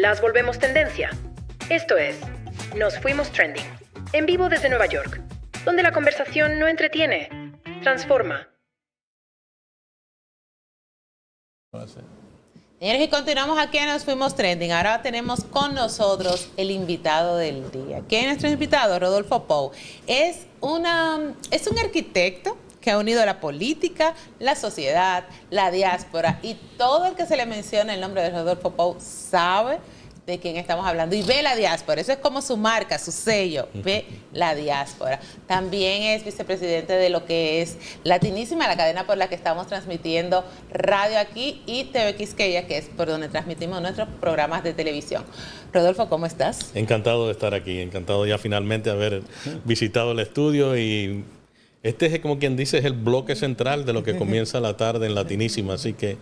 las volvemos tendencia. Esto es Nos Fuimos Trending, en vivo desde Nueva York, donde la conversación no entretiene, transforma. Señores, y continuamos aquí en Nos Fuimos Trending. Ahora tenemos con nosotros el invitado del día. ¿Quién es nuestro invitado? Rodolfo Pou. Es un arquitecto que ha unido la política, la sociedad, la diáspora, y todo el que se le menciona el nombre de Rodolfo Pou sabe de quién estamos hablando y ve la diáspora. Eso es como su marca, su sello, ve la diáspora. También es vicepresidente de lo que es Latinísima, la cadena por la que estamos transmitiendo radio aquí, y TV Quisqueya, que es por donde transmitimos nuestros programas de televisión. Rodolfo, ¿cómo estás? Encantado de estar aquí, encantado ya finalmente de haber visitado el estudio, y este es, como quien dice, es el bloque central de lo que comienza la tarde en Latinísima. Así que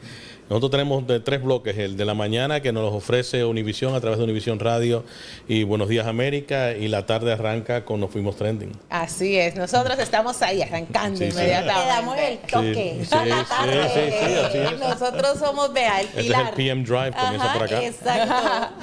nosotros tenemos tres bloques: el de la mañana, que nos ofrece Univisión a través de Univisión Radio y Buenos Días América, y la tarde arranca con Nos Fuimos Trending. Así es, nosotros estamos ahí arrancando inmediatamente. Le damos el toque. Sí, así es. Nosotros somos, vea, el Este pilar. es el PM Drive, comienza por acá. Exacto.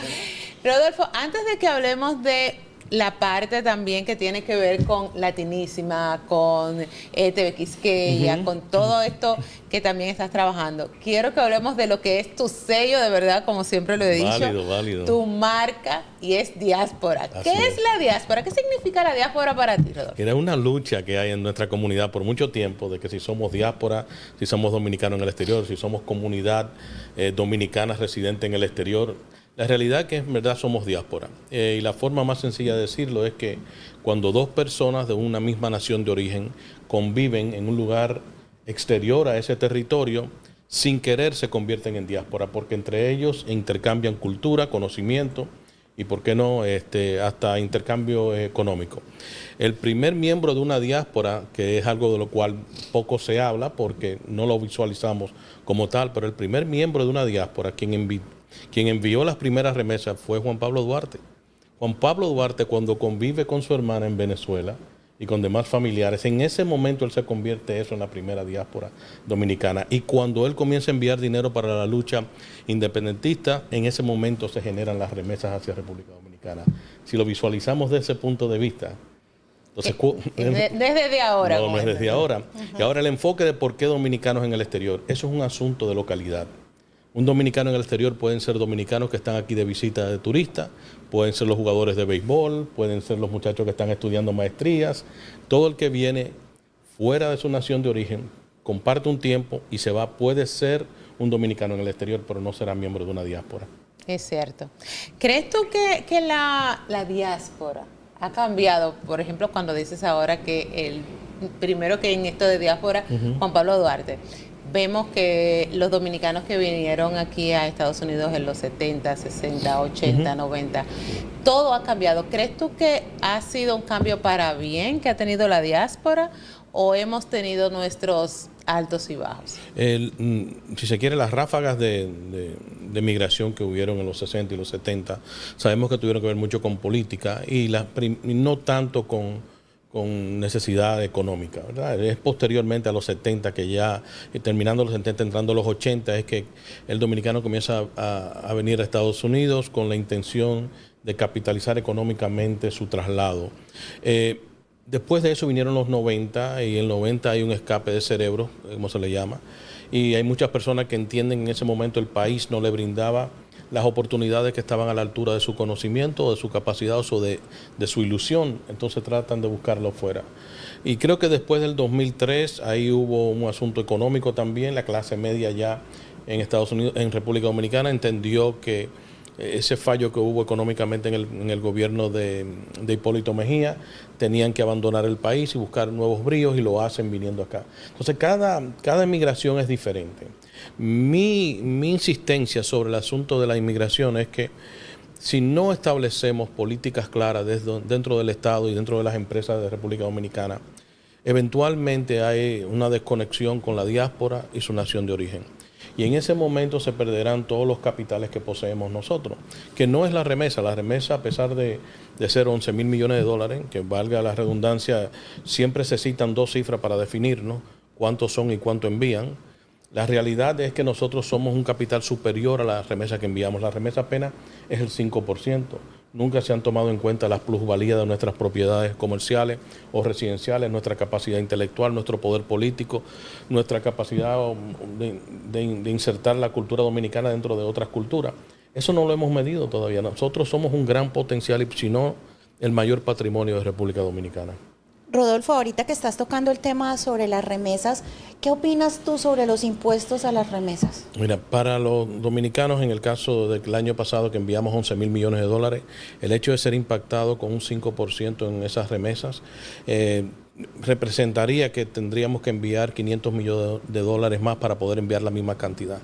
Rodolfo, antes de que hablemos de la parte también que tiene que ver con Latinísima, con TV Quisqueya, con todo esto que también estás trabajando, quiero que hablemos de lo que es tu sello, de verdad, como siempre lo he dicho. Válido. Tu marca, y es diáspora. Así ¿Qué es la diáspora? ¿Qué significa la diáspora para ti, Rodolfo? Era una lucha que hay en nuestra comunidad por mucho tiempo, de que si somos diáspora, si somos dominicanos en el exterior, si somos comunidad dominicana residente en el exterior. La realidad es que en verdad somos diáspora, y la forma más sencilla de decirlo es que cuando dos personas de una misma nación de origen conviven en un lugar exterior a ese territorio, sin querer se convierten en diáspora, porque entre ellos intercambian cultura, conocimiento y, por qué no, hasta intercambio económico. El primer miembro de una diáspora, que es algo de lo cual poco se habla porque no lo visualizamos como tal, pero el primer miembro de una diáspora, quien envió las primeras remesas, fue Juan Pablo Duarte. Juan Pablo Duarte, cuando convive con su hermana en Venezuela y con demás familiares, en ese momento él se convierte eso en la primera diáspora dominicana. Y cuando él comienza a enviar dinero para la lucha independentista, en ese momento se generan las remesas hacia República Dominicana. Si lo visualizamos desde ese punto de vista, entonces, no es desde ahora. No es desde ahora. Y ahora el enfoque de por qué dominicanos en el exterior, eso es un asunto de localidad. Un dominicano en el exterior pueden ser dominicanos que están aquí de visita de turista, pueden ser los jugadores de béisbol, pueden ser los muchachos que están estudiando maestrías. Todo el que viene fuera de su nación de origen, comparte un tiempo y se va, puede ser un dominicano en el exterior, pero no será miembro de una diáspora. Es cierto. ¿Crees tú que la diáspora ha cambiado? Por ejemplo, cuando dices ahora que el primero que en esto de diáspora, Juan Pablo Duarte. Vemos que los dominicanos que vinieron aquí a Estados Unidos en los 70, 60, 80, 90, todo ha cambiado. ¿Crees tú que ha sido un cambio para bien que ha tenido la diáspora, o hemos tenido nuestros altos y bajos? Si se quiere, las ráfagas de migración que hubieron en los 60 y los 70, sabemos que tuvieron que ver mucho con política y no tanto con necesidad económica, ¿verdad? Es posteriormente a los 70 que ya, terminando los 70, entrando a los 80, es que el dominicano comienza a venir a Estados Unidos con la intención de capitalizar económicamente su traslado. Después de eso vinieron los 90, y en el 90 hay un escape de cerebro, como se le llama, y hay muchas personas que entienden en ese momento el país no le brindaba las oportunidades que estaban a la altura de su conocimiento, de su capacidad o de su ilusión, entonces tratan de buscarlo fuera. Y creo que después del 2003 ahí hubo un asunto económico también. La clase media ya en Estados Unidos, en República Dominicana, entendió que ese fallo que hubo económicamente en el gobierno de Hipólito Mejía, tenían que abandonar el país y buscar nuevos bríos, y lo hacen viniendo acá. Entonces cada inmigración es diferente. Mi insistencia sobre el asunto de la inmigración es que si no establecemos políticas claras dentro del Estado y dentro de las empresas de República Dominicana, eventualmente hay una desconexión con la diáspora y su nación de origen. Y en ese momento se perderán todos los capitales que poseemos nosotros, que no es la remesa. La remesa, a pesar de ser 11 mil millones de dólares, que valga la redundancia, siempre se citan dos cifras para definirnos cuántos son y cuánto envían. La realidad es que nosotros somos un capital superior a las remesas que enviamos. La remesa apenas es el 5%. Nunca se han tomado en cuenta las plusvalías de nuestras propiedades comerciales o residenciales, nuestra capacidad intelectual, nuestro poder político, nuestra capacidad de insertar la cultura dominicana dentro de otras culturas. Eso no lo hemos medido todavía. Nosotros somos un gran potencial y si no, el mayor patrimonio de República Dominicana. Rodolfo, ahorita que estás tocando el tema sobre las remesas, ¿qué opinas tú sobre los impuestos a las remesas? Mira, para los dominicanos, en el caso del año pasado que enviamos 11.000 millones de dólares, el hecho de ser impactado con un 5% en esas remesas representaría que tendríamos que enviar 500 millones de dólares más para poder enviar la misma cantidad.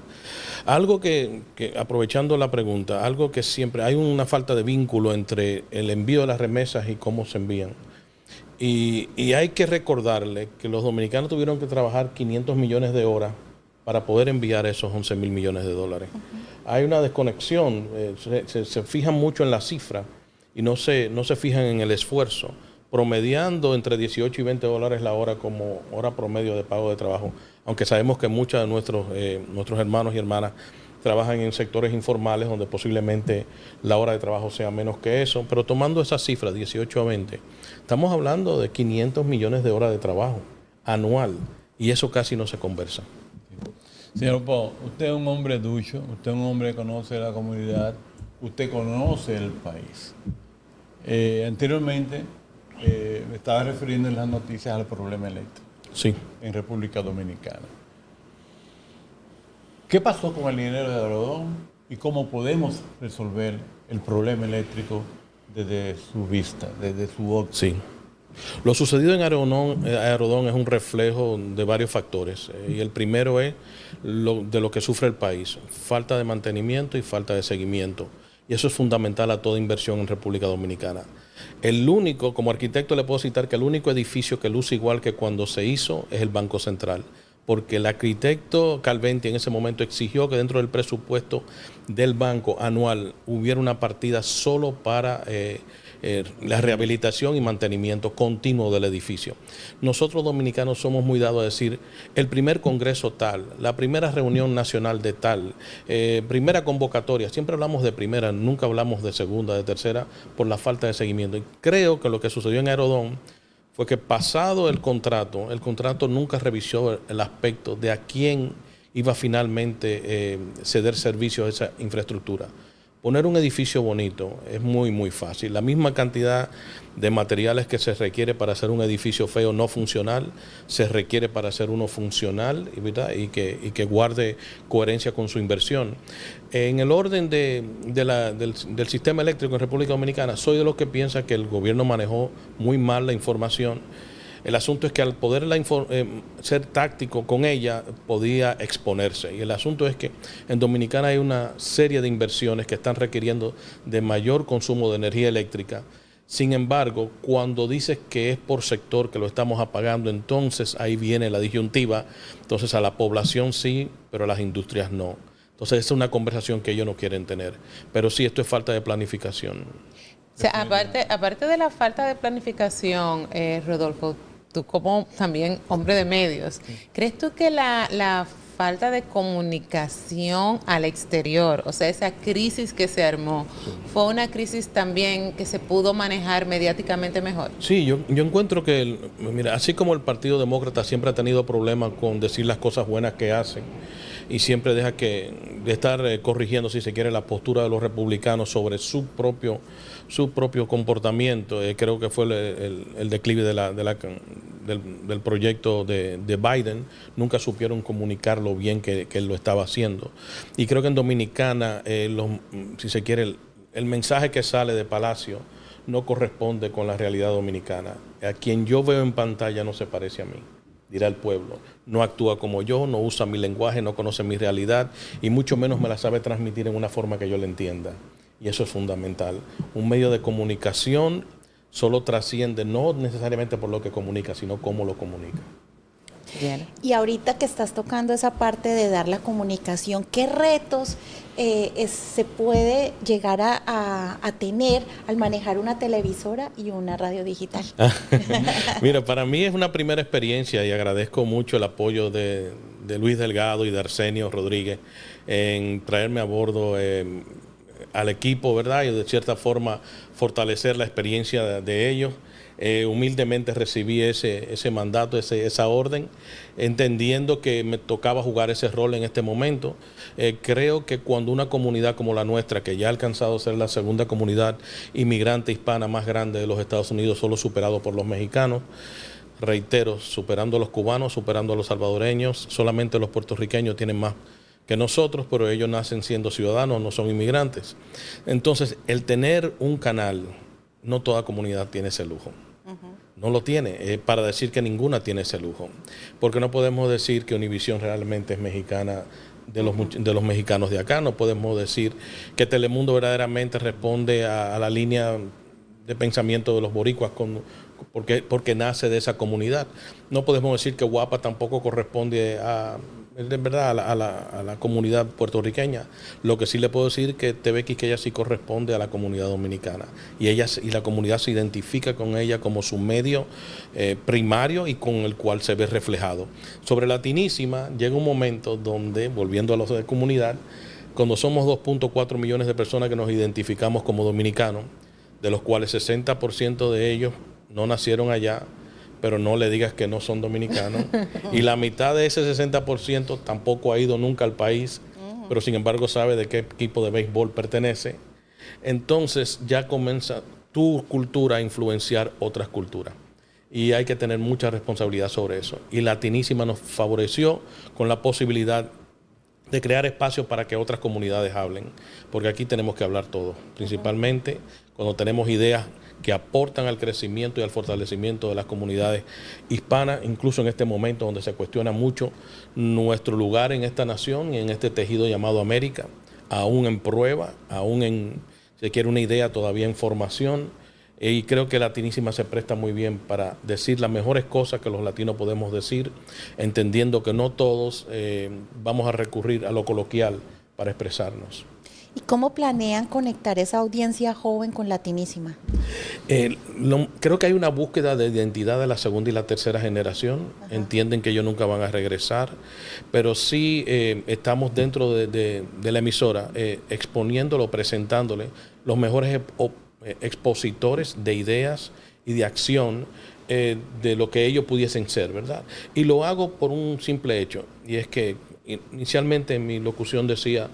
Algo que, aprovechando la pregunta, algo que siempre hay una falta de vínculo entre el envío de las remesas y cómo se envían. Y hay que recordarle que los dominicanos tuvieron que trabajar 500 millones de horas para poder enviar esos 11.000 millones de dólares. Hay una desconexión, se fijan mucho en la cifra y no se fijan en el esfuerzo, promediando entre 18 y 20 dólares la hora como hora promedio de pago de trabajo, aunque sabemos que muchos de nuestros hermanos y hermanas trabajan en sectores informales donde posiblemente la hora de trabajo sea menos que eso, pero tomando esas cifras, 18 a 20, estamos hablando de 500 millones de horas de trabajo anual y eso casi no se conversa. Señor Pau, usted es un hombre ducho, usted es un hombre que conoce la comunidad, usted conoce el país. Anteriormente me estaba refiriendo en las noticias al problema eléctrico en República Dominicana. ¿Qué pasó con el dinero de Aerodón y cómo podemos resolver el problema eléctrico desde su vista, desde su óptica? Sí. Lo sucedido en Aerodón es un reflejo de varios factores y el primero es de lo que sufre el país, falta de mantenimiento y falta de seguimiento. Y eso es fundamental a toda inversión en República Dominicana. El único, como arquitecto le puedo citar que el único edificio que luce igual que cuando se hizo es el Banco Central, porque el arquitecto Calventi en ese momento exigió que dentro del presupuesto del banco anual hubiera una partida solo para la rehabilitación y mantenimiento continuo del edificio. Nosotros dominicanos somos muy dados a decir el primer congreso tal, la primera reunión nacional de tal, primera convocatoria, siempre hablamos de primera, nunca hablamos de segunda, de tercera, por la falta de seguimiento. Y creo que lo que sucedió en Aerodón fue que pasado el contrato nunca revisó el aspecto de a quién iba finalmente ceder servicio a esa infraestructura. Poner un edificio bonito es muy, muy fácil. La misma cantidad de materiales que se requiere para hacer un edificio feo no funcional, se requiere para hacer uno funcional, ¿verdad? y que guarde coherencia con su inversión. En el orden del sistema eléctrico en República Dominicana, soy de los que piensa que el gobierno manejó muy mal la información. El asunto es que al poder ser táctico con ella, podía exponerse. Y el asunto es que en Dominicana hay una serie de inversiones que están requiriendo de mayor consumo de energía eléctrica. Sin embargo, cuando dices que es por sector que lo estamos apagando, entonces ahí viene la disyuntiva. Entonces a la población sí, pero a las industrias no. Entonces esa es una conversación que ellos no quieren tener. Pero sí, esto es falta de planificación. O sea, aparte de la falta de planificación, Rodolfo, tú como también hombre de medios, ¿crees tú que la falta de comunicación al exterior, o sea, esa crisis que se armó, fue una crisis también que se pudo manejar mediáticamente mejor? Sí, yo encuentro que, mira, así como el Partido Demócrata siempre ha tenido problemas con decir las cosas buenas que hacen y siempre deja de estar corrigiendo, si se quiere, la postura de los republicanos sobre su propio comportamiento, creo que fue el declive del proyecto de Biden. Nunca supieron comunicar lo bien que él lo estaba haciendo. Y creo que en Dominicana, si se quiere, el mensaje que sale de Palacio no corresponde con la realidad dominicana. A quien yo veo en pantalla no se parece a mí, dirá el pueblo. No actúa como yo, no usa mi lenguaje, no conoce mi realidad y mucho menos me la sabe transmitir en una forma que yo le entienda. Y eso es fundamental. Un medio de comunicación solo trasciende, no necesariamente por lo que comunica, sino cómo lo comunica. Bien. Y ahorita que estás tocando esa parte de dar la comunicación, ¿qué retos se puede llegar a tener al manejar una televisora y una radio digital? Mira, para mí es una primera experiencia y agradezco mucho el apoyo de de Luis Delgado y de Arsenio Rodríguez en traerme a bordo al equipo, ¿verdad? Y de cierta forma fortalecer la experiencia de ellos. Humildemente recibí ese mandato, esa orden, entendiendo que me tocaba jugar ese rol en este momento. Creo que cuando una comunidad como la nuestra, que ya ha alcanzado a ser la segunda comunidad inmigrante hispana más grande de los Estados Unidos, solo superado por los mexicanos, reitero, superando a los cubanos, superando a los salvadoreños, solamente los puertorriqueños tienen más que nosotros, pero ellos nacen siendo ciudadanos, no son inmigrantes. Entonces, el tener un canal, no toda comunidad tiene ese lujo. No lo tiene, para decir que ninguna tiene ese lujo. Porque no podemos decir que Univisión realmente es mexicana de los mexicanos de acá. No podemos decir que Telemundo verdaderamente responde a la línea de pensamiento de los boricuas porque nace de esa comunidad. No podemos decir que Guapa tampoco corresponde de verdad a la comunidad puertorriqueña. Lo que sí le puedo decir es que TV Quisqueya sí corresponde a la comunidad dominicana y la comunidad se identifica con ella como su medio primario y con el cual se ve reflejado. Sobre Latinísima llega un momento donde, volviendo a los de comunidad, cuando somos 2.4 millones de personas que nos identificamos como dominicanos, de los cuales 60% de ellos no nacieron allá, pero no le digas que no son dominicanos. Y la mitad de ese 60% tampoco ha ido nunca al país, pero sin embargo sabe de qué equipo de béisbol pertenece. Entonces ya comienza tu cultura a influenciar otras culturas. Y hay que tener mucha responsabilidad sobre eso. Y Latinísima nos favoreció con la posibilidad de crear espacios para que otras comunidades hablen, porque aquí tenemos que hablar todos, principalmente cuando tenemos ideas que aportan al crecimiento y al fortalecimiento de las comunidades hispanas, incluso en este momento donde se cuestiona mucho nuestro lugar en esta nación y en este tejido llamado América, aún en prueba, aún se quiere una idea todavía en formación. Y creo que Latinísima se presta muy bien para decir las mejores cosas que los latinos podemos decir, entendiendo que no todos vamos a recurrir a lo coloquial para expresarnos. ¿Y cómo planean conectar esa audiencia joven con Latinísima? Creo que hay una búsqueda de identidad de la segunda y la tercera generación. Ajá. Entienden que ellos nunca van a regresar, pero sí estamos dentro de la emisora exponiéndolo, presentándole los mejores expositores de ideas y de acción de lo que ellos pudiesen ser, ¿verdad? Y lo hago por un simple hecho, y es que inicialmente en mi locución decía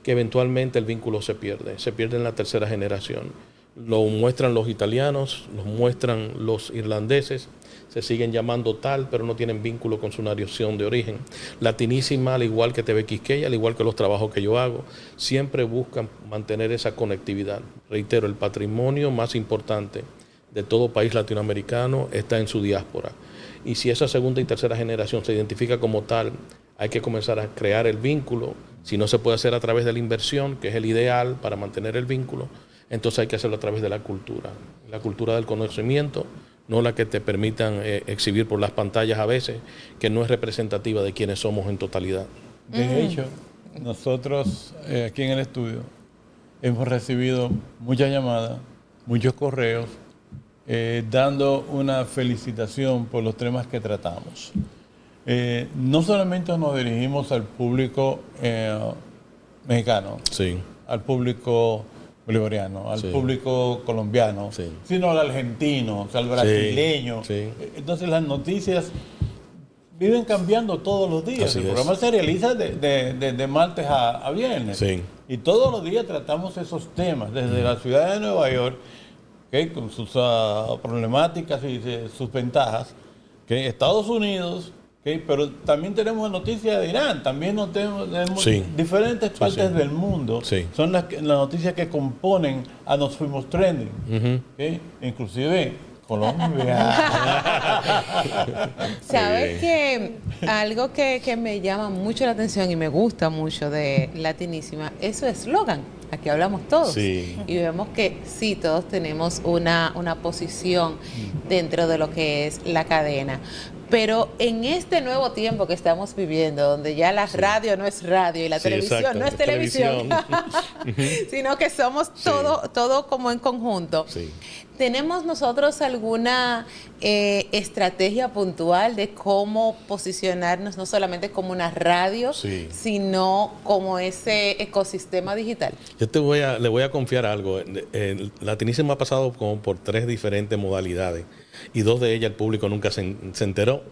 que eventualmente el vínculo se pierde en la tercera generación. Lo muestran los italianos, lo muestran los irlandeses, se siguen llamando tal, pero no tienen vínculo con su nación de origen. Latinísima, al igual que TV Quisqueya, al igual que los trabajos que yo hago, siempre buscan mantener esa conectividad. Reitero, el patrimonio más importante de todo país latinoamericano está en su diáspora. Y si esa segunda y tercera generación se identifica como tal, hay que comenzar a crear el vínculo. Si no se puede hacer a través de la inversión, que es el ideal para mantener el vínculo, entonces hay que hacerlo a través de la cultura del conocimiento, no la que te permitan exhibir por las pantallas a veces, que no es representativa de quienes somos en totalidad. De hecho, nosotros aquí en el estudio hemos recibido muchas llamadas, muchos correos, dando una felicitación por los temas que tratamos. No solamente nos dirigimos al público mexicano, sí, al público bolivariano, al público colombiano, sino al argentino, al brasileño. Sí. Entonces las noticias viven cambiando todos los días. Así el programa se realiza de martes a viernes. Sí. Y todos los días tratamos esos temas, desde la ciudad de Nueva York, con sus problemáticas y sus ventajas, Estados Unidos, pero también tenemos noticias de Irán, también tenemos diferentes partes del mundo. Sí. Son las noticias que componen a Nos Fuimos Trending. Inclusive Colombia. ¿Sabes que algo que me llama mucho la atención y me gusta mucho de Latinísima es su eslogan? Aquí hablamos todos. Sí. Y vemos que sí, todos tenemos una posición dentro de lo que es la cadena. Pero en este nuevo tiempo que estamos viviendo, donde ya la radio no es radio y la televisión no es televisión, sino que somos todo como en conjunto, ¿Tenemos nosotros alguna estrategia puntual de cómo posicionarnos no solamente como una radio, Sí. sino como ese ecosistema digital? Yo le voy a confiar algo. Latinísima ha pasado como por 3 diferentes modalidades y 2 de ellas el público nunca se enteró.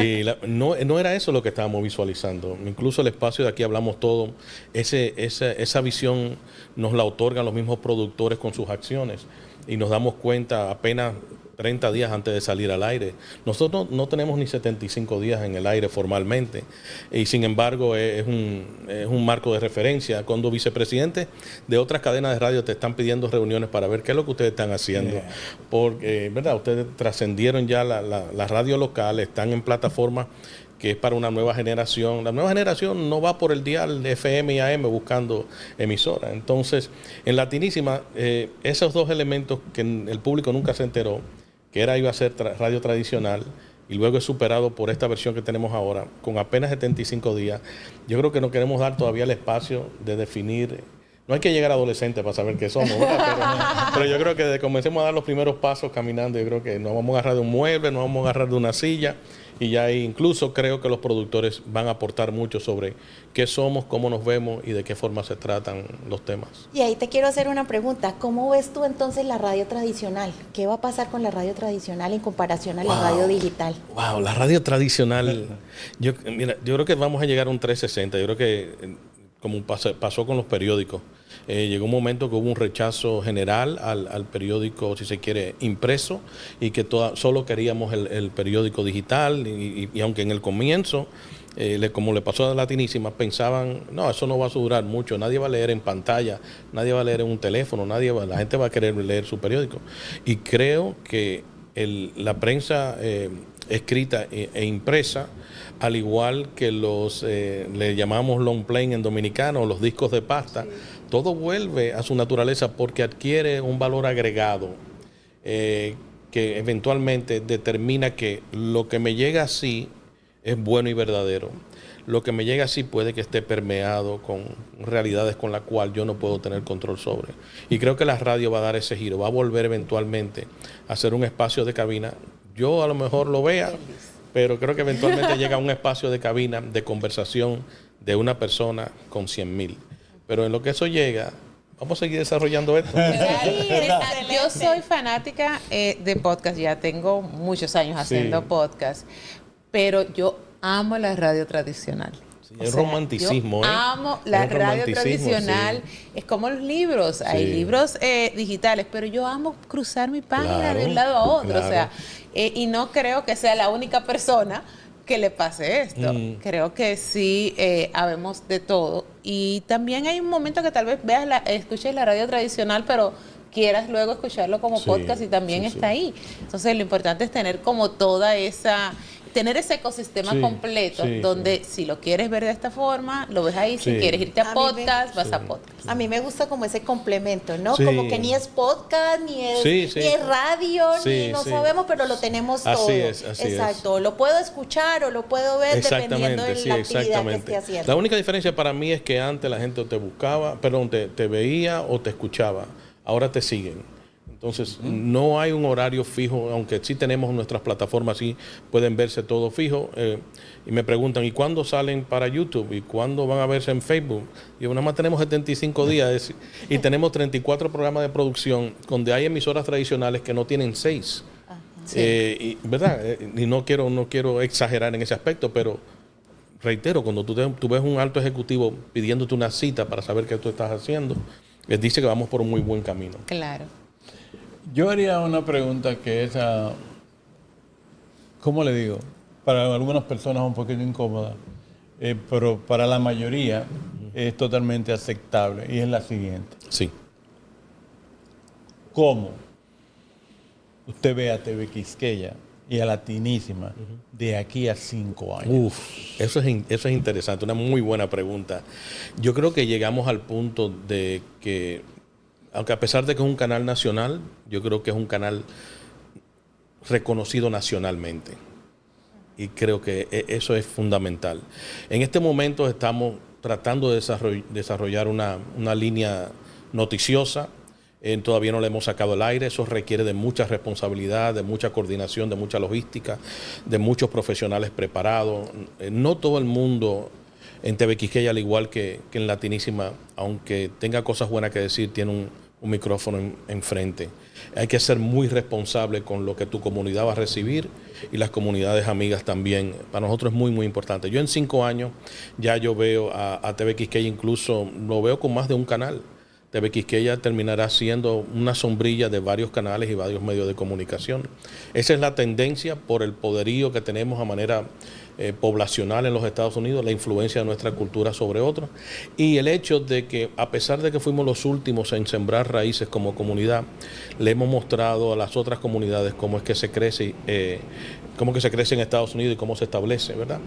Y no era eso lo que estábamos visualizando. Incluso el espacio de aquí hablamos todo. Esa visión nos la otorgan los mismos productores con sus acciones y nos damos cuenta apenas 30 días antes de salir al aire. Nosotros no tenemos ni 75 días en el aire formalmente y sin embargo es un marco de referencia. Cuando vicepresidentes de otras cadenas de radio te están pidiendo reuniones para ver qué es lo que ustedes están haciendo, porque ¿verdad? Ustedes trascendieron ya la radio local, están en plataformas que es para una nueva generación. La nueva generación no va por el dial de FM y AM buscando emisoras. Entonces, en Latinísima, esos 2 elementos que el público nunca se enteró, que iba a ser radio tradicional, y luego es superado por esta versión que tenemos ahora, con apenas 75 días, yo creo que no queremos dar todavía el espacio de definir. No hay que llegar a adolescente para saber qué somos, ¿verdad? Pero yo creo que comencemos a dar los primeros pasos caminando. Yo creo que nos vamos a agarrar de un mueble, nos vamos a agarrar de una silla y ya ahí incluso creo que los productores van a aportar mucho sobre qué somos, cómo nos vemos y de qué forma se tratan los temas. Y ahí te quiero hacer una pregunta. ¿Cómo ves tú entonces la radio tradicional? ¿Qué va a pasar con la radio tradicional en comparación a la radio digital? Wow, la radio tradicional. Yo creo que vamos a llegar a un 360. Yo creo que como pasó con los periódicos. Llegó un momento que hubo un rechazo general al periódico, si se quiere, impreso, y que solo queríamos el periódico digital, y aunque en el comienzo, como le pasó a Latinísima, pensaban, no, eso no va a durar mucho, nadie va a leer en pantalla, nadie va a leer en un teléfono, la gente va a querer leer su periódico. Y creo que la prensa escrita e impresa, al igual que le llamamos long play en dominicano, los discos de pasta, sí, todo vuelve a su naturaleza porque adquiere un valor agregado que eventualmente determina que lo que me llega así es bueno y verdadero. Lo que me llega así puede que esté permeado con realidades con las cuales yo no puedo tener control sobre. Y creo que la radio va a dar ese giro, va a volver eventualmente a ser un espacio de cabina. Yo a lo mejor lo vea, pero creo que eventualmente llega a un espacio de cabina, de conversación de una persona con 100,000. Pero en lo que eso llega, vamos a seguir desarrollando esto. Yo soy fanática de podcast, ya tengo muchos años haciendo podcast, pero yo amo la radio tradicional. Sí, es romanticismo. Yo amo la radio tradicional. Sí. Es como los libros. Sí. Hay libros digitales, pero yo amo cruzar mi página de un lado a otro. Claro. O sea, y no creo que sea la única persona que le pase esto. Creo que sí habemos de todo. Y también hay un momento que tal vez escuches la radio tradicional, pero quieras luego escucharlo como podcast y también está ahí. Entonces lo importante es tener como tener ese ecosistema completo donde si lo quieres ver de esta forma, lo ves ahí. Si quieres irte a podcast, vas a podcast. A mí me gusta como ese complemento, ¿no? Como que ni es podcast, ni es radio, ni no sabemos, pero lo tenemos todo. Así es. Exacto. Lo puedo escuchar o lo puedo ver dependiendo de la actividad que esté haciendo. La única diferencia para mí es que antes la gente te buscaba, te veía o te escuchaba. Ahora te siguen. Entonces, no hay un horario fijo, aunque sí tenemos nuestras plataformas, sí pueden verse todo fijo. Y me preguntan, ¿y cuándo salen para YouTube? ¿Y cuándo van a verse en Facebook? Y nada más tenemos 75 días y tenemos 34 programas de producción, donde hay emisoras tradicionales que no tienen 6. ¿Verdad? Y no quiero exagerar en ese aspecto, pero reitero, cuando tú ves un alto ejecutivo pidiéndote una cita para saber qué tú estás haciendo, les dice que vamos por un muy buen camino. Claro. Yo haría una pregunta que es, ¿cómo le digo? Para algunas personas un poquito incómoda, pero para la mayoría es totalmente aceptable y es la siguiente. Sí. ¿Cómo usted ve a TV Quisqueya y a Latinísima de aquí a 5 años? Eso es interesante, una muy buena pregunta. Yo creo que llegamos al punto de que, aunque a pesar de que es un canal nacional, yo creo que es un canal reconocido nacionalmente. Y creo que eso es fundamental. En este momento estamos tratando de desarrollar una línea noticiosa. todavía no le hemos sacado el aire. Eso requiere de mucha responsabilidad, de mucha coordinación, de mucha logística, de muchos profesionales preparados. No todo el mundo en TV Quisqueya, al igual que en Latinísima, aunque tenga cosas buenas que decir, tiene un micrófono enfrente. Hay que ser muy responsable con lo que tu comunidad va a recibir y las comunidades amigas también. Para nosotros es muy, muy importante. Yo en 5 años ya yo veo a TV Quisqueya, incluso lo veo con más de un canal. TV Quisqueya terminará siendo una sombrilla de varios canales y varios medios de comunicación. Esa es la tendencia por el poderío que tenemos a manera poblacional en los Estados Unidos, la influencia de nuestra cultura sobre otros y el hecho de que a pesar de que fuimos los últimos en sembrar raíces como comunidad, le hemos mostrado a las otras comunidades cómo es que se crece, en Estados Unidos y cómo se establece, ¿verdad?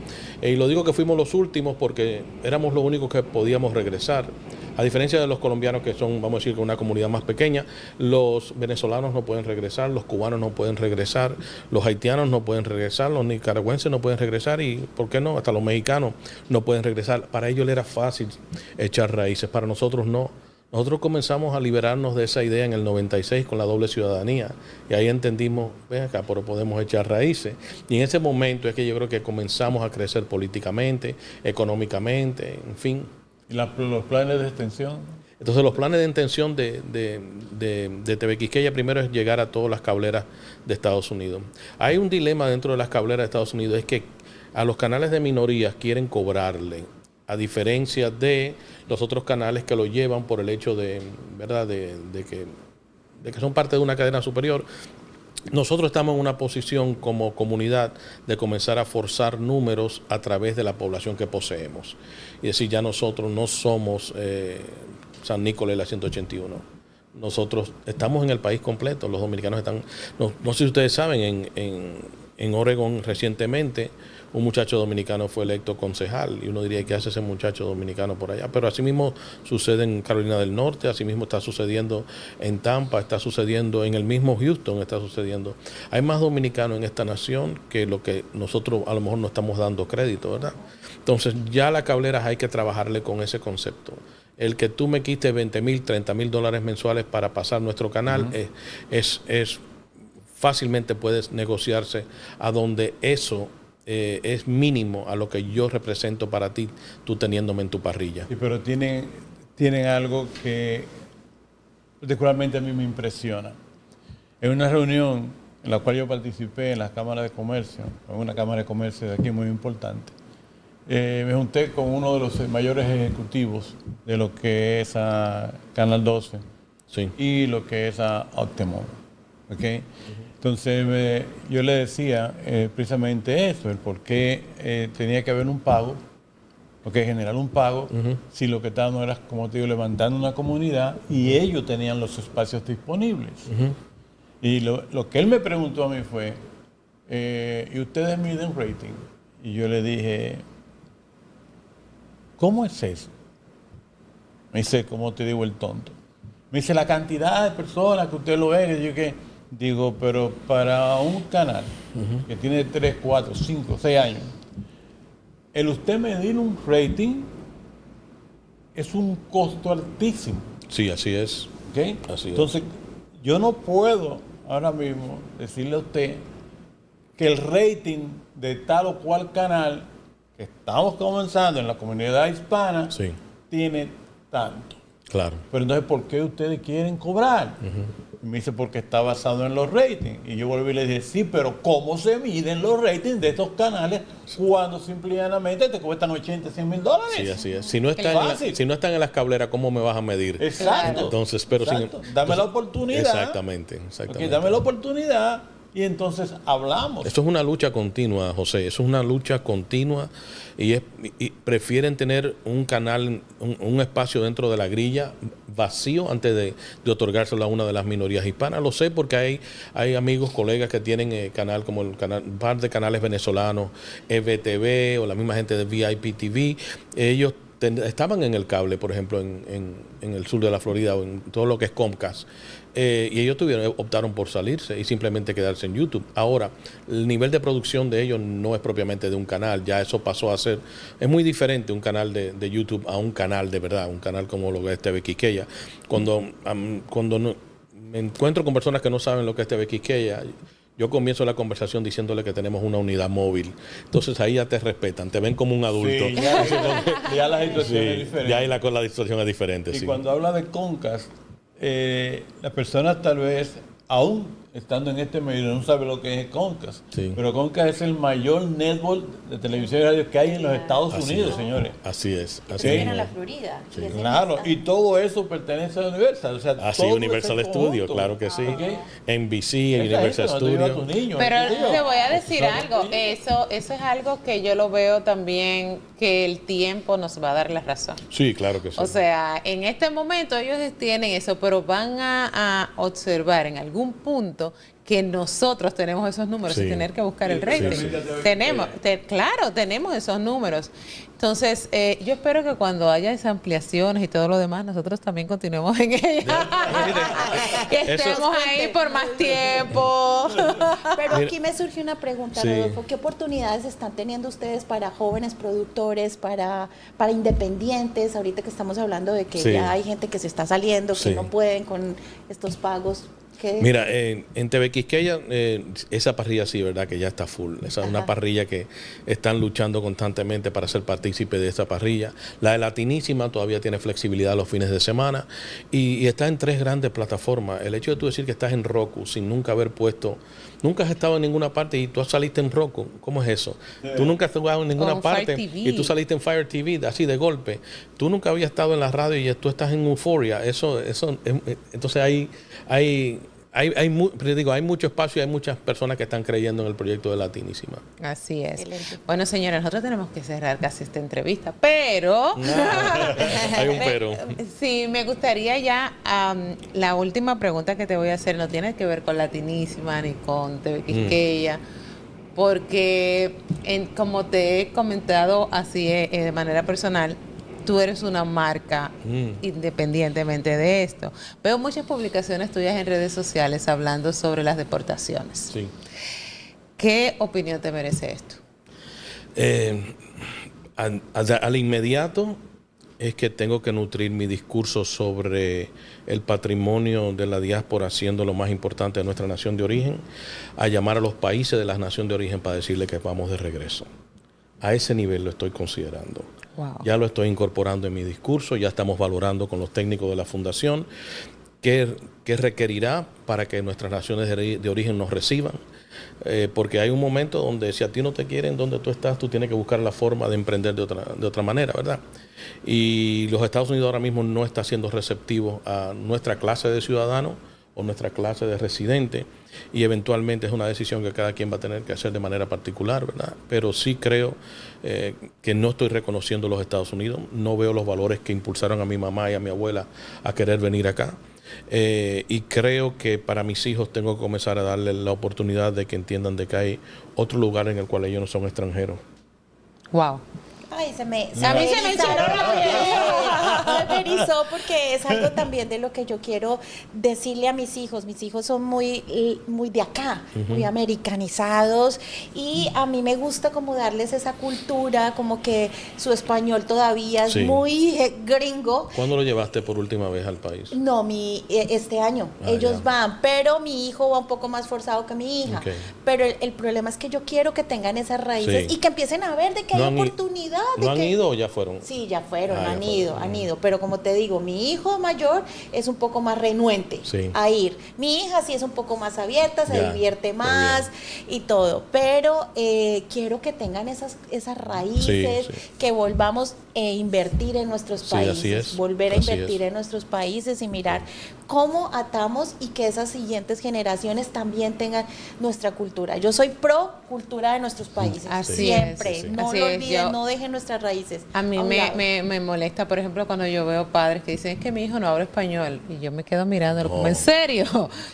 Y lo digo que fuimos los últimos porque éramos los únicos que podíamos regresar. A diferencia de los colombianos, que son, vamos a decir, una comunidad más pequeña, los venezolanos no pueden regresar, los cubanos no pueden regresar, los haitianos no pueden regresar, los nicaragüenses no pueden regresar y, ¿por qué no? Hasta los mexicanos no pueden regresar. Para ellos le era fácil echar raíces, para nosotros no. Nosotros comenzamos a liberarnos de esa idea en el 96 con la doble ciudadanía y ahí entendimos, ven acá, pero podemos echar raíces. Y en ese momento es que yo creo que comenzamos a crecer políticamente, económicamente, en fin. ¿Y los planes de extensión? Entonces los planes de extensión de TV Quisqueya primero es llegar a todas las cableras de Estados Unidos. Hay un dilema dentro de las cableras de Estados Unidos, es que a los canales de minorías quieren cobrarle, a diferencia de los otros canales que lo llevan por el hecho de, ¿verdad?, de que son parte de una cadena superior. Nosotros estamos en una posición como comunidad de comenzar a forzar números a través de la población que poseemos. Y decir, ya nosotros no somos San Nicolás y la 181. Nosotros estamos en el país completo. Los dominicanos están... No sé si ustedes saben, en Oregón recientemente un muchacho dominicano fue electo concejal y uno diría, ¿qué hace ese muchacho dominicano por allá? Pero así mismo sucede en Carolina del Norte, así mismo está sucediendo en Tampa, está sucediendo en el mismo Houston, está sucediendo. Hay más dominicanos en esta nación que lo que nosotros a lo mejor no estamos dando crédito, ¿verdad? Entonces ya las cableras hay que trabajarle con ese concepto. El que tú me quites $20,000, $30,000 mensuales para pasar nuestro canal es fácilmente puedes negociarse a donde eso es mínimo a lo que yo represento para ti, tú teniéndome en tu parrilla. Sí, pero tienen algo que particularmente a mí me impresiona. En una reunión en la cual yo participé en las cámaras de comercio, en una cámara de comercio de aquí muy importante, me junté con uno de los mayores ejecutivos de lo que es a Canal 12 sí, y lo que es a Optimum. ¿Okay? Entonces yo le decía precisamente eso, el por qué tenía que haber un pago, porque generar un pago, si lo que estábamos era, como te digo, levantando una comunidad y ellos tenían los espacios disponibles. Y lo que él me preguntó a mí fue, ¿y ustedes miden rating? Y yo le dije, ¿cómo es eso? Me dice, ¿cómo te digo el tonto? Me dice, la cantidad de personas que usted lo ve. Y yo que digo, pero para un canal que tiene 3, 4, 5, 6 años, el usted medir un rating es un costo altísimo. Sí, así es. ¿Okay? Así Entonces, yo no puedo ahora mismo decirle a usted que el rating de tal o cual canal que estamos comenzando en la comunidad hispana Sí, tiene tanto. claro. Pero entonces, ¿por qué ustedes quieren cobrar? Y me dice, porque está basado en los ratings. Y yo volví y le dije, sí, pero ¿cómo se miden los ratings de estos canales cuando simplemente te cuestan $80, $100,000? Sí, así es. Si no están en las cableras, ¿cómo me vas a medir? Exacto. Entonces, pero Exacto. Dame la oportunidad. Exactamente. Okay, dame la oportunidad y entonces hablamos. Esto es una lucha continua, José. Eso es una lucha continua y prefieren tener un canal, un espacio dentro de la grilla vacío antes de otorgárselo a una de las minorías hispanas. Lo sé porque hay amigos, colegas que tienen canal como un par de canales venezolanos, EBTV o la misma gente de VIP TV. Ellos estaban en el cable, por ejemplo, en el sur de la Florida o en todo lo que es Comcast. Y ellos optaron por salirse y simplemente quedarse en YouTube. Ahora, el nivel de producción de ellos no es propiamente de un canal, ya eso pasó a ser, es muy diferente un canal de YouTube a un canal de verdad, un canal como lo que es TV Quisqueya. Cuando me encuentro con personas que no saben lo que es TV Quisqueya, yo comienzo la conversación diciéndole que tenemos una unidad móvil. Entonces ahí ya te respetan, te ven como un adulto. Sí, ya la situación es diferente. Ya ahí la situación es diferente. Y sí. cuando habla de Concast, las personas tal vez, aún estando en este medio, no saben lo que es Concast. Sí. Pero Concast es el mayor network de televisión y radio que hay en los Estados Unidos, señores. Así es. Así Sí. mismo En la es. Florida. Sí. Y es en Claro, esta- y todo eso pertenece a Universal. O sea, Así, todo Universal ese Studio, conjunto. claro que sí. Ok. NBC, Esa Universal gente no te lleva a tus Studio. niños, Pero ¿qué sé yo? te voy a decir Son algo, los niños. eso es algo que yo lo veo también, que el tiempo nos va a dar la razón. Sí, claro que sí. O sea, en este momento ellos tienen eso, pero van a observar en algún punto que nosotros tenemos esos números Sí. y tener que buscar el Sí, rating. sí. Claro, tenemos esos números. Entonces, yo espero que cuando haya esas ampliaciones y todo lo demás, nosotros también continuemos en ellas. Que Eso- estemos ahí por más tiempo. Pero Mira. aquí me surge una pregunta, Sí. Rodolfo. ¿Qué oportunidades están teniendo ustedes para jóvenes productores, para independientes? Ahorita que estamos hablando de que Sí. ya hay gente que se está saliendo, que Sí. no pueden con estos pagos. ¿Qué? Mira, en TV Quisqueya, esa parrilla sí, ¿verdad? Que ya está full. Esa es una Ajá. parrilla que están luchando constantemente para ser partícipe de esa parrilla. La de Latinísima todavía tiene flexibilidad los fines de semana y está en 3 grandes plataformas. El hecho de tú decir que estás en Roku sin nunca haber puesto, nunca has estado en ninguna parte y tú saliste en Roku, ¿cómo es eso? Tú nunca has estado en ninguna en Fire parte TV. y tú saliste en Fire TV así de golpe. Tú nunca habías estado en la radio y tú estás en Euphoria. Entonces hay mucho espacio y hay muchas personas que están creyendo en el proyecto de Latinísima. Así es. Excelente. Bueno, señores, nosotros tenemos que cerrar casi esta entrevista, pero... Hay un pero. Sí, me gustaría ya, la última pregunta que te voy a hacer no tiene que ver con Latinísima ni con TV Quisqueya, porque como te he comentado así de manera personal, tú eres una marca independientemente de esto. Veo muchas publicaciones tuyas en redes sociales hablando sobre las deportaciones. Sí. ¿Qué opinión te merece esto? Al inmediato es que tengo que nutrir mi discurso sobre el patrimonio de la diáspora siendo lo más importante de nuestra nación de origen, a llamar a los países de la nación de origen para decirle que vamos de regreso. A ese nivel lo estoy considerando. Wow. Ya lo estoy incorporando en mi discurso, ya estamos valorando con los técnicos de la fundación qué requerirá para que nuestras naciones de origen nos reciban. Porque hay un momento donde si a ti no te quieren donde tú estás, tú tienes que buscar la forma de emprender de otra manera, ¿verdad? Y los Estados Unidos ahora mismo no está siendo receptivo a nuestra clase de ciudadanos o nuestra clase de residentes, y eventualmente es una decisión que cada quien va a tener que hacer de manera particular, ¿verdad? Pero sí creo que no estoy reconociendo los Estados Unidos, no veo los valores que impulsaron a mi mamá y a mi abuela a querer venir acá. Y creo que para mis hijos tengo que comenzar a darles la oportunidad de que entiendan de que hay otro lugar en el cual ellos no son extranjeros. Wow. Ay, a mí se me erizaron enchinó la piel. Se me erizó porque es algo también de lo que yo quiero decirle a mis hijos. Mis hijos son muy de acá, muy americanizados, y a mí me gusta como darles esa cultura, como que su español todavía es Sí. muy gringo. ¿Cuándo lo llevaste por última vez al país? No, este año. Ah, Ellos ya. van, pero mi hijo va un poco más forzado que mi hija. Ok. Pero el problema es que yo quiero que tengan esas raíces Sí. y que empiecen a ver de que ¿No hay han i- oportunidad. de ¿No han que- ido o ya fueron? Sí, ya fueron, Ah, ya han fueron. ido, han ido. Pero como te digo, mi hijo mayor es un poco más renuente Sí. a ir. Mi hija sí es un poco más abierta, se Ya, divierte qué más y todo. Pero quiero que tengan esas raíces, Sí, sí. que volvamos a invertir en nuestros Sí, países. así es, Volver a así invertir es. en nuestros países y mirar cómo atamos y que esas siguientes generaciones también tengan nuestra cultura. Yo soy pro cultura de nuestros países. Así siempre. es, sí, sí. No Así lo es, olviden, yo- no dejen nuestras raíces. A mí un me, lado. me molesta, por ejemplo, cuando yo veo padres que dicen, es que mi hijo no habla español, y yo me quedo mirándolo como, No. ¿en serio?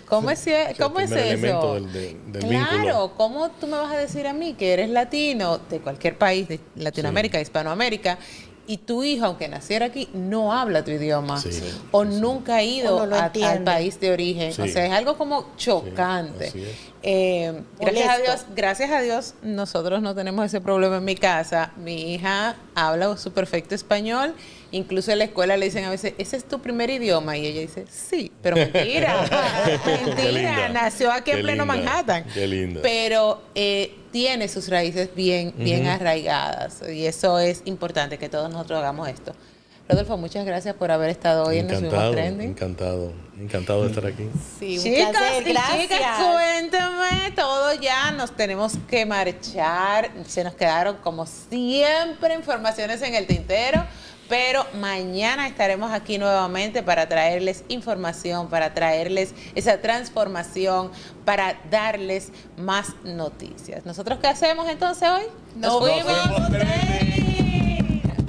¿Cómo es, O sea, cómo el es primer eso? elemento del vínculo. Claro, ¿cómo tú me vas a decir a mí que eres latino de cualquier país de Latinoamérica, Hispanoamérica, y tu hijo, aunque naciera aquí, no habla tu idioma? Sí, sí, o nunca ha ido O no lo al entiende. país de origen? Sí. O sea, es algo como chocante. Sí, así Gracias a Dios, nosotros no tenemos ese problema en mi casa. Mi hija habla su perfecto español. Incluso en la escuela le dicen a veces, ¿ese es tu primer idioma? Y ella dice, sí, pero mentira. Mentira, nació aquí en pleno Manhattan. Qué linda. Pero tiene sus raíces bien arraigadas. Y eso es importante, que todos nosotros hagamos esto. Rodolfo, muchas gracias por haber estado hoy en Nos Fuimos Trending. Encantado de estar aquí. Sí, Chicas, cuéntame todo ya. Nos tenemos que marchar. Se nos quedaron, como siempre, informaciones en el tintero. Pero mañana estaremos aquí nuevamente para traerles información, para traerles esa transformación, para darles más noticias. ¿Nosotros qué hacemos entonces hoy? Nos fuimos.